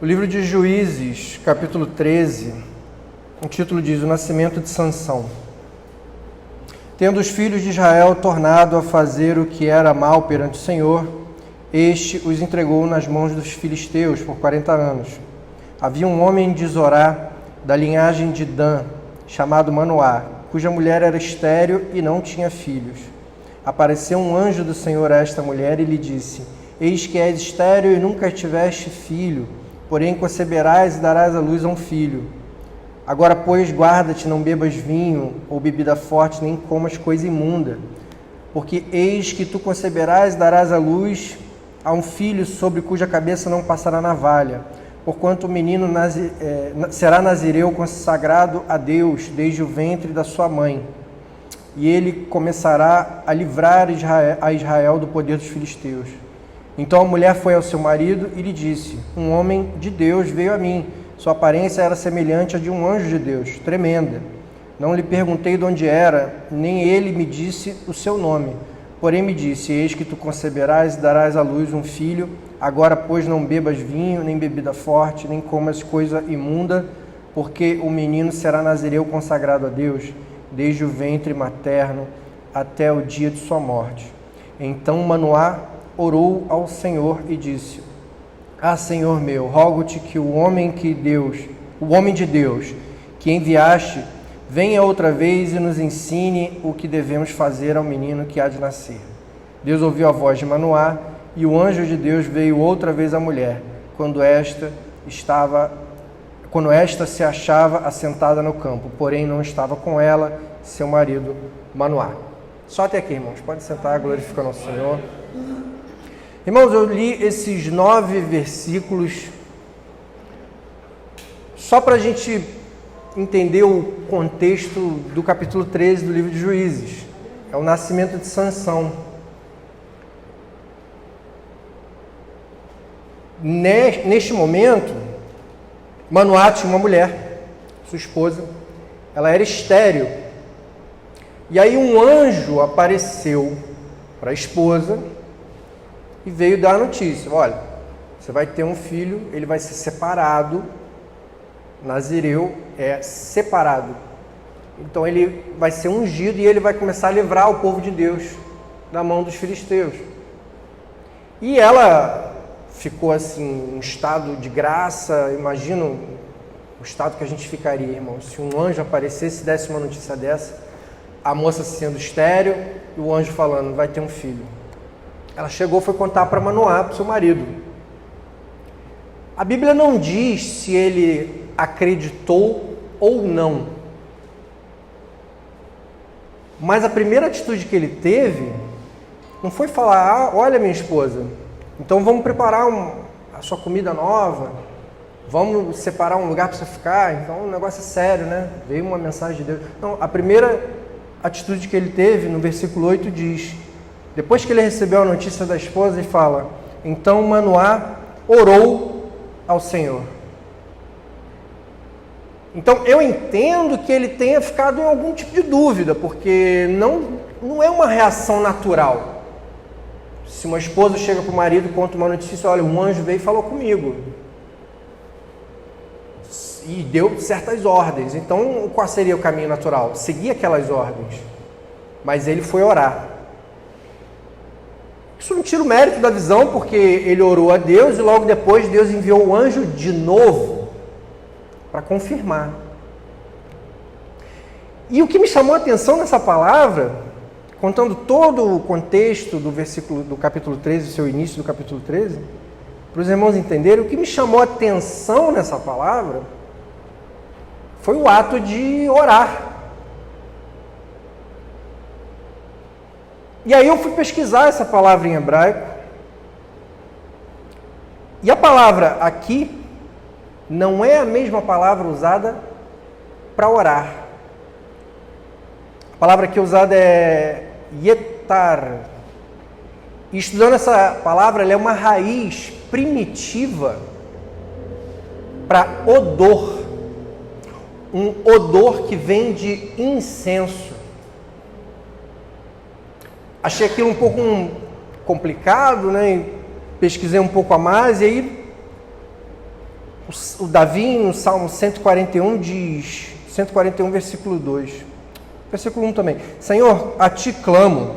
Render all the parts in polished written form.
O livro de Juízes, capítulo 13, o título diz: O nascimento de Sansão. Tendo os filhos de Israel tornado a fazer o que era mal perante o Senhor, este os entregou nas mãos dos filisteus por 40 anos. Havia um homem de Zorá, da linhagem de Dan, chamado Manoá, cuja mulher era estéril e não tinha filhos. Apareceu um anjo do Senhor a esta mulher e lhe disse: Eis que és estéril e nunca tiveste filho, porém conceberás e darás à luz a um filho. Agora, pois, guarda-te, não bebas vinho ou bebida forte, nem comas coisa imunda, porque eis que tu conceberás e darás à luz a um filho sobre cuja cabeça não passará navalha, porquanto o menino será nazireu consagrado a Deus desde o ventre da sua mãe, e ele começará a livrar a Israel do poder dos filisteus. Então a mulher foi ao seu marido e lhe disse: Um homem de Deus veio a mim. Sua aparência era semelhante à de um anjo de Deus, tremenda. Não lhe perguntei de onde era, nem ele me disse o seu nome. Porém me disse: Eis que tu conceberás e darás à luz um filho. Agora, pois, não bebas vinho, nem bebida forte, nem comas coisa imunda, porque o menino será nazireu consagrado a Deus, desde o ventre materno até o dia de sua morte. Então Manoá orou ao Senhor e disse: Ah, Senhor meu, rogo-te que o homem de Deus, que enviaste, venha outra vez e nos ensine o que devemos fazer ao menino que há de nascer. Deus ouviu a voz de Manoá, e o anjo de Deus veio outra vez à mulher, quando esta se achava assentada no campo, porém não estava com ela seu marido Manoá. Só até aqui, irmãos. Pode sentar, glorificando ao Senhor. Irmãos, eu li esses 9 versículos só para a gente entender o contexto do capítulo 13 do livro de Juízes. É o nascimento de Sansão. Neste momento, Manoá tinha uma mulher, sua esposa, ela era estéril. E aí um anjo apareceu para a esposa e veio dar a notícia: olha, você vai ter um filho, ele vai ser separado, nazireu é separado, então ele vai ser ungido e ele vai começar a livrar o povo de Deus da mão dos filisteus. E ela ficou assim, em estado de graça. Imagina o estado que a gente ficaria, irmão, se um anjo aparecesse e desse uma notícia dessa, a moça sendo estéril e o anjo falando: vai ter um filho. Ela chegou, foi contar para Manoá, para o seu marido. A Bíblia não diz se ele acreditou ou não. Mas a primeira atitude que ele teve não foi falar: ah, olha, minha esposa, então vamos preparar a sua comida nova, vamos separar um lugar para você ficar, então o negócio é sério, né? Veio uma mensagem de Deus. Não, a primeira atitude que ele teve, no versículo 8 diz: depois que ele recebeu a notícia da esposa, ele fala: então Manoá orou ao Senhor. Então eu entendo que ele tenha ficado em algum tipo de dúvida, porque não é uma reação natural. Se uma esposa chega para o marido e conta uma notícia: olha, um anjo veio e falou comigo e deu certas ordens. Então qual seria o caminho natural? Seguir aquelas ordens. Mas ele foi orar. Isso não tira o mérito da visão, porque ele orou a Deus e logo depois Deus enviou o anjo de novo para confirmar. E o que me chamou a atenção nessa palavra, contando todo o contexto do capítulo 13, o seu início do capítulo 13, para os irmãos entenderem, o que me chamou a atenção nessa palavra foi o ato de orar. E aí eu fui pesquisar essa palavra em hebraico, e a palavra aqui não é a mesma palavra usada para orar. A palavra aqui usada é yetar. E estudando essa palavra, ela é uma raiz primitiva para odor. Um odor que vem de incenso. Achei aquilo um pouco complicado, né? Pesquisei um pouco a mais e aí O Davi, no Salmo 141, diz, 141, versículo 2, versículo 1 também: Senhor, a ti clamo,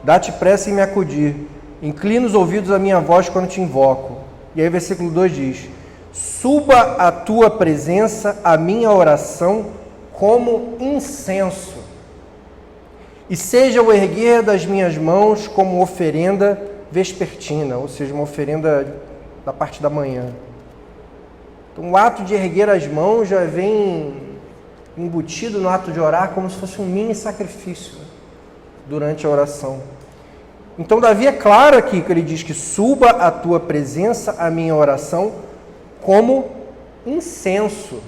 dá-te pressa em me acudir, inclina os ouvidos à minha voz quando te invoco. E aí o versículo 2 diz: suba à tua presença a minha oração como incenso, e seja o erguer das minhas mãos como oferenda vespertina, ou seja, uma oferenda da parte da manhã. Então, o ato de erguer as mãos já vem embutido no ato de orar como se fosse um mini sacrifício durante a oração. Então, Davi é claro aqui que ele diz que suba à tua presença a minha oração como incenso.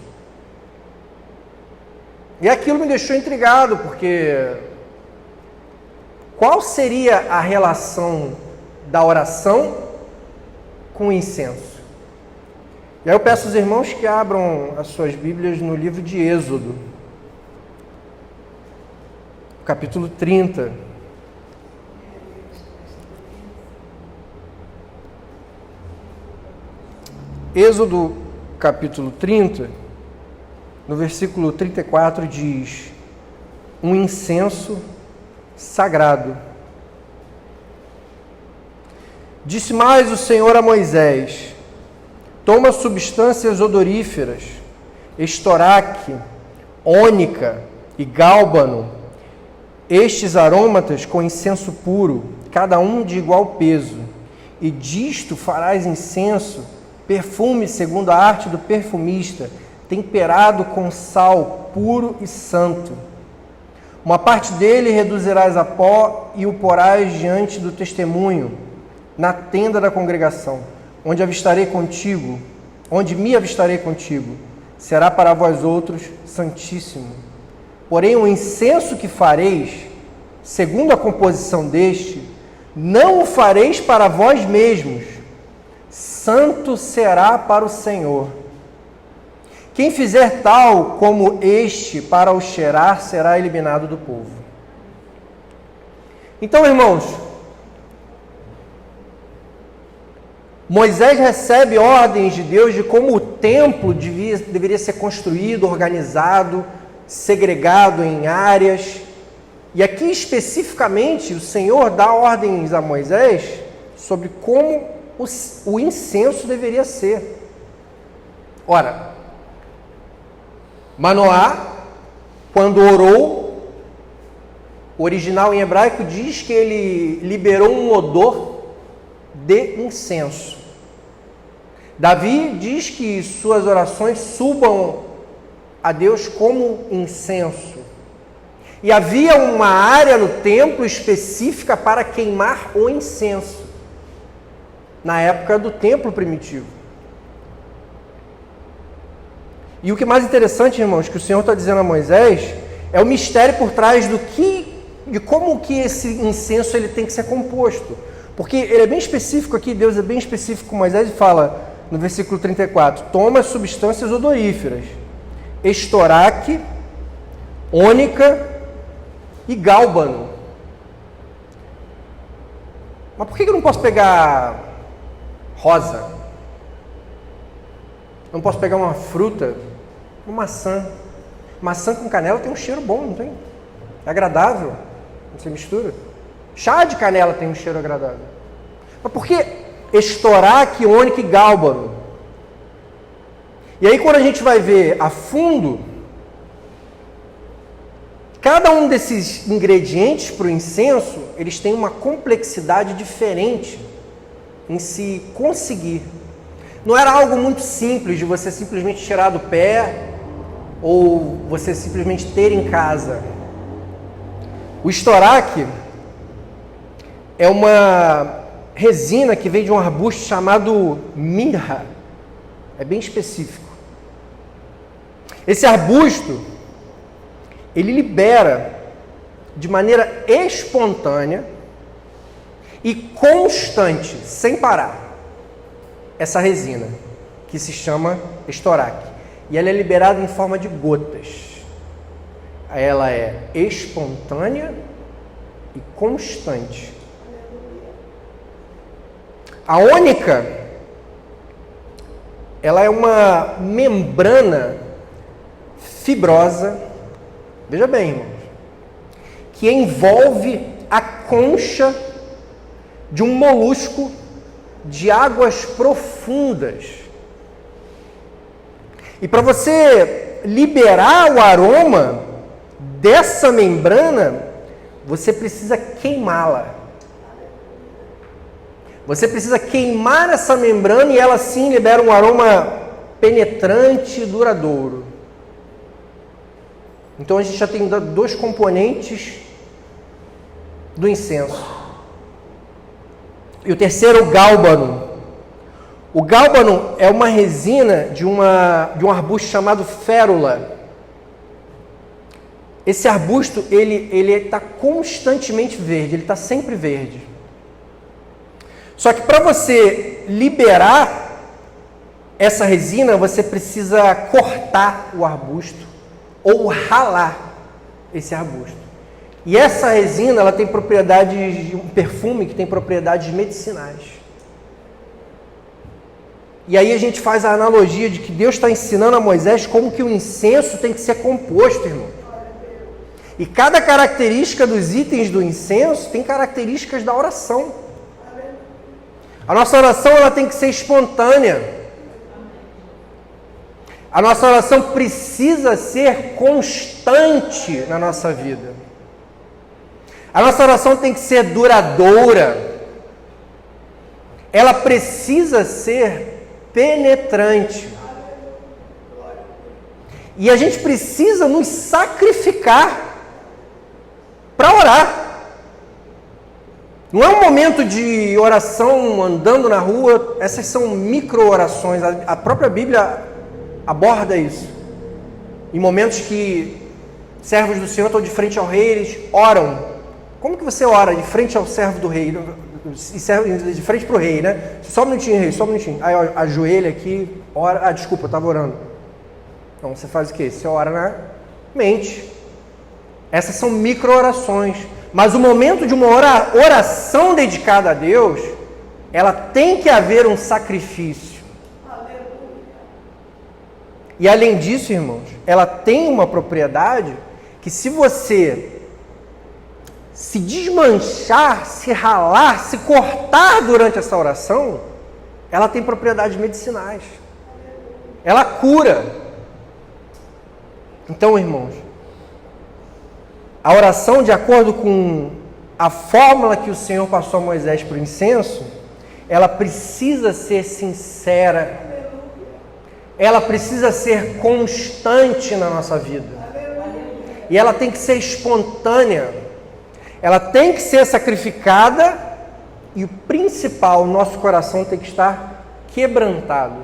E aquilo me deixou intrigado, porque qual seria a relação da oração com o incenso? E aí eu peço aos irmãos que abram as suas Bíblias no livro de Êxodo, capítulo 30. Êxodo, capítulo 30, no versículo 34 diz: um incenso sagrado. Disse mais o Senhor a Moisés: toma substâncias odoríferas, estoraque, ônica e gálbano, estes aromatas com incenso puro, cada um de igual peso, e disto farás incenso, perfume segundo a arte do perfumista, temperado com sal puro e santo. Uma parte dele reduzirás a pó e o porás diante do testemunho, na tenda da congregação, onde me avistarei contigo, será para vós outros santíssimo. Porém, o incenso que fareis, segundo a composição deste, não o fareis para vós mesmos, santo será para o Senhor. Quem fizer tal como este para o cheirar, será eliminado do povo. Então, irmãos, Moisés recebe ordens de Deus de como o templo deveria ser construído, organizado, segregado em áreas. E aqui especificamente o Senhor dá ordens a Moisés sobre como o incenso deveria ser. Ora, Manoá, quando orou, o original em hebraico diz que ele liberou um odor de incenso. Davi diz que suas orações subam a Deus como incenso. E havia uma área no templo específica para queimar o incenso, na época do templo primitivo. E o que é mais interessante, irmãos, que o Senhor está dizendo a Moisés, é o mistério por trás de como que esse incenso ele tem que ser composto. Porque ele é bem específico aqui, Deus é bem específico com Moisés e fala no versículo 34, toma substâncias odoríferas, estoraque, ônica e gálbano. Mas por que eu não posso pegar rosa? Não posso pegar uma fruta? Uma maçã. Maçã com canela tem um cheiro bom, não tem? É agradável. Você mistura. Chá de canela tem um cheiro agradável. Mas por que estoraque, ônica e gálbano? E aí quando a gente vai ver a fundo, cada um desses ingredientes para o incenso, eles têm uma complexidade diferente em se conseguir. Não era algo muito simples de você simplesmente tirar do pé ou você simplesmente ter em casa. O estoraque é uma resina que vem de um arbusto chamado mirra. É bem específico. Esse arbusto, ele libera de maneira espontânea e constante, sem parar, essa resina, que se chama estoraque. E ela é liberada em forma de gotas. Ela é espontânea e constante. A ônica ela é uma membrana fibrosa, veja bem, irmãos, que envolve a concha de um molusco de águas profundas. E para você liberar o aroma dessa membrana, você precisa queimá-la. Você precisa queimar essa membrana e ela sim libera um aroma penetrante e duradouro. Então a gente já tem dois componentes do incenso. E o terceiro é o gálbano. O gálbano é uma resina de um arbusto chamado férula. Esse arbusto, ele está constantemente verde, ele está sempre verde. Só que para você liberar essa resina, você precisa cortar o arbusto ou ralar esse arbusto. E essa resina, ela tem propriedades de um perfume que tem propriedades medicinais. E aí a gente faz a analogia de que Deus está ensinando a Moisés como que o incenso tem que ser composto, irmão. E cada característica dos itens do incenso tem características da oração. A nossa oração ela tem que ser espontânea. A nossa oração precisa ser constante na nossa vida. A nossa oração tem que ser duradoura. Ela precisa ser penetrante. E a gente precisa nos sacrificar para orar. Não é um momento de oração andando na rua, essas são micro-orações. A própria Bíblia aborda isso. Em momentos que servos do Senhor estão de frente ao rei, eles oram. Como que você ora de frente ao servo do rei? De frente para o rei, né? Só um minutinho, rei, só um minutinho. Aí ajoelha aqui, ora. Ah, desculpa, eu estava orando. Então você faz o quê? Você ora na mente. Essas são micro-orações. Mas o momento de uma oração dedicada a Deus, ela tem que haver um sacrifício. E além disso, irmãos, ela tem uma propriedade que se você se desmanchar, se ralar, se cortar durante essa oração, ela tem propriedades medicinais. Ela cura. Então, irmãos, a oração, de acordo com a fórmula que o Senhor passou a Moisés para o incenso, ela precisa ser sincera, ela precisa ser constante na nossa vida, e ela tem que ser espontânea, ela tem que ser sacrificada, e o principal, o nosso coração tem que estar quebrantado.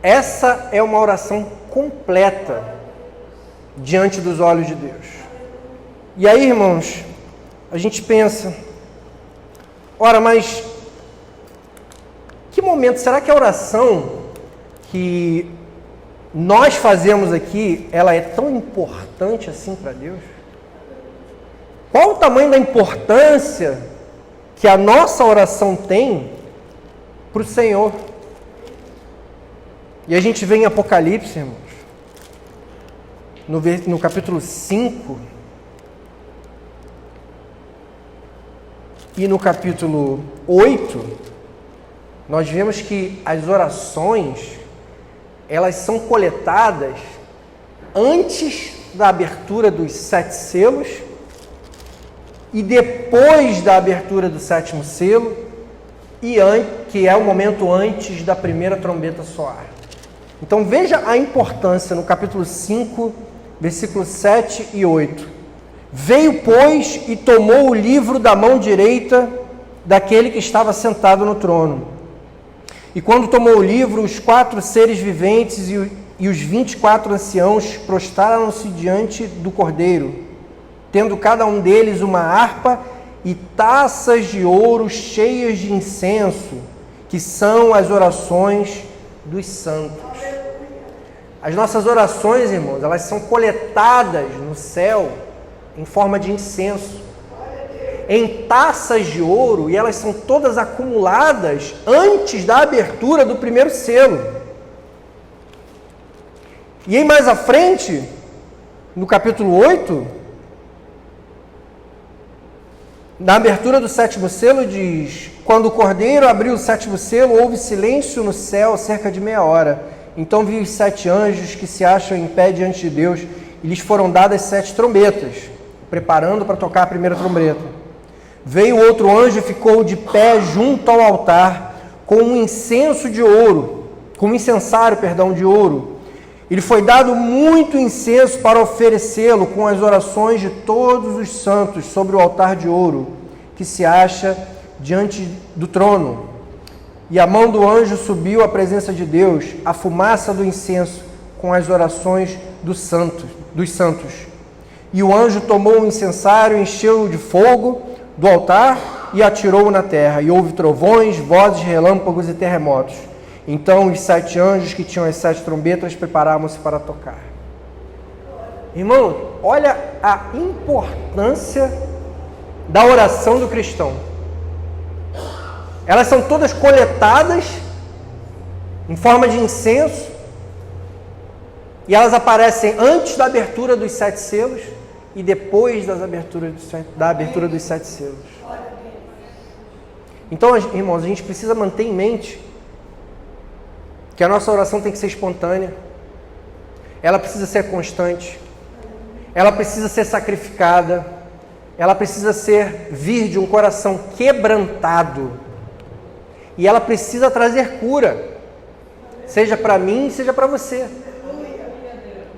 Essa é uma oração completa diante dos olhos de Deus. E aí, irmãos, a gente pensa, ora, mas que momento, será que a oração que nós fazemos aqui, ela é tão importante assim para Deus? Qual o tamanho da importância que a nossa oração tem para o Senhor? E a gente vê em Apocalipse, irmãos, no capítulo 5 e no capítulo 8, nós vemos que as orações, elas são coletadas antes da abertura dos 7 selos e depois da abertura do 7º selo, que é o momento antes da primeira trombeta soar. Então veja a importância no capítulo 5, versículos 7 e 8. Veio, pois, e tomou o livro da mão direita daquele que estava sentado no trono. E quando tomou o livro, os 4 seres viventes e os 24 anciãos prostraram-se diante do Cordeiro, tendo cada um deles uma harpa e taças de ouro cheias de incenso, que são as orações dos santos. As nossas orações, irmãos, elas são coletadas no céu em forma de incenso. em taças de ouro, e elas são todas acumuladas antes da abertura do primeiro selo. E aí mais à frente, no capítulo 8, na abertura do sétimo selo diz: quando o cordeiro abriu o sétimo selo, houve silêncio no céu cerca de meia hora. Então vi os 7 anjos que se acham em pé diante de Deus, e lhes foram dadas 7 trombetas, preparando para tocar a primeira trombeta. Veio outro anjo e ficou de pé junto ao altar, com um incensário de ouro. E lhe foi dado muito incenso para oferecê-lo com as orações de todos os santos sobre o altar de ouro, que se acha diante do trono. E a mão do anjo subiu à presença de Deus, a fumaça do incenso com as orações dos santos. E o anjo tomou o incensário, encheu-o de fogo do altar e atirou-o na terra. E houve trovões, vozes, relâmpagos e terremotos. Então os 7 anjos que tinham as 7 trombetas preparavam-se para tocar. Irmão, olha a importância da oração do cristão. Elas são todas coletadas em forma de incenso, e elas aparecem antes da abertura dos 7 selos e depois da abertura dos 7 selos. Então, irmãos, a gente precisa manter em mente que a nossa oração tem que ser espontânea, ela precisa ser constante, ela precisa ser sacrificada, ela precisa vir de um coração quebrantado, e ela precisa trazer cura, seja para mim, seja para você.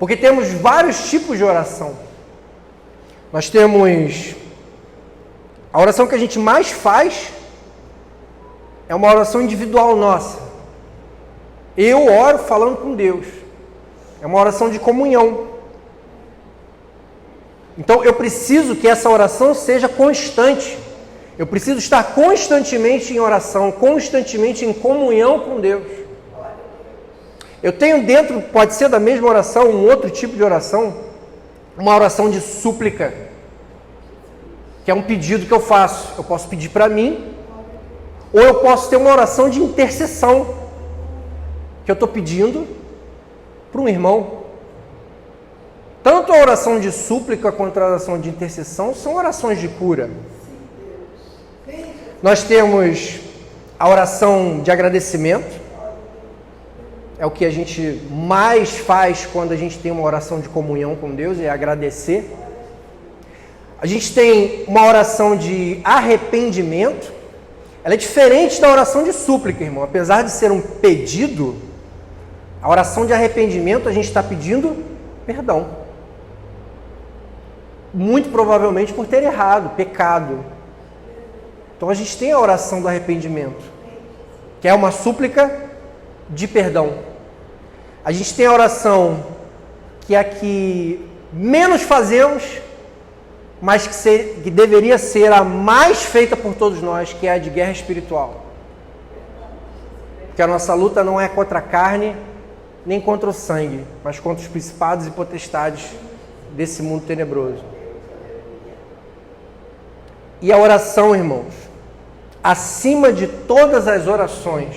Porque temos vários tipos de oração. Nós temos a oração que a gente mais faz, é uma oração individual nossa. Eu oro falando com Deus. É uma oração de comunhão. Então eu preciso que essa oração seja constante. Eu preciso estar constantemente em oração, constantemente em comunhão com Deus. Eu tenho dentro, pode ser da mesma oração, um outro tipo de oração, uma oração de súplica, que é um pedido que eu faço. Eu posso pedir para mim, ou eu posso ter uma oração de intercessão, que eu estou pedindo para um irmão. Tanto a oração de súplica quanto a oração de intercessão são orações de cura. Nós temos a oração de agradecimento, é o que a gente mais faz quando a gente tem uma oração de comunhão com Deus, é agradecer. A gente tem uma oração de arrependimento, ela é diferente da oração de súplica, irmão. Apesar de ser um pedido, a oração de arrependimento a gente está pedindo perdão. Muito provavelmente por ter errado, pecado. Então a gente tem a oração do arrependimento, que é uma súplica de perdão. A gente tem a oração que é a que menos fazemos, mas que deveria ser a mais feita por todos nós, que é a de guerra espiritual. Porque a nossa luta não é contra a carne, nem contra o sangue, mas contra os principados e potestades desse mundo tenebroso. E a oração, irmãos, acima de todas as orações,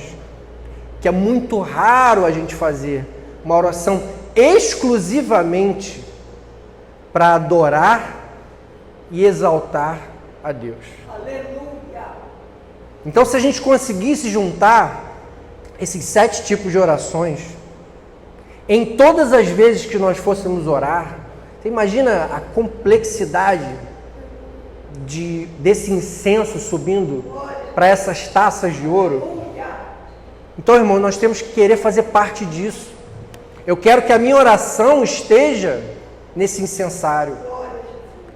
que é muito raro a gente fazer, uma oração exclusivamente para adorar e exaltar a Deus. Aleluia! Então, se a gente conseguisse juntar esses 7 tipos de orações, em todas as vezes que nós fôssemos orar, você imagina a complexidade desse incenso subindo para essas taças de ouro? Então, irmão, nós temos que querer fazer parte disso. Eu quero que a minha oração esteja nesse incensário.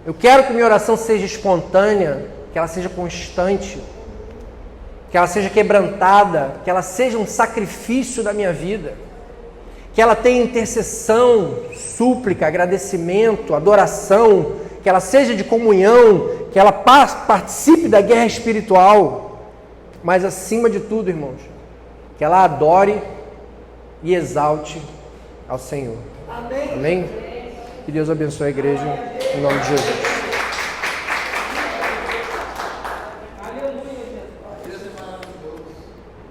Eu quero que minha oração seja espontânea, que ela seja constante, que ela seja quebrantada, que ela seja um sacrifício da minha vida, que ela tenha intercessão, súplica, agradecimento, adoração, que ela seja de comunhão, que ela participe da guerra espiritual, mas acima de tudo, irmãos, que ela adore e exalte ao Senhor. Amém? Amém? Que Deus abençoe a igreja, em nome de Jesus.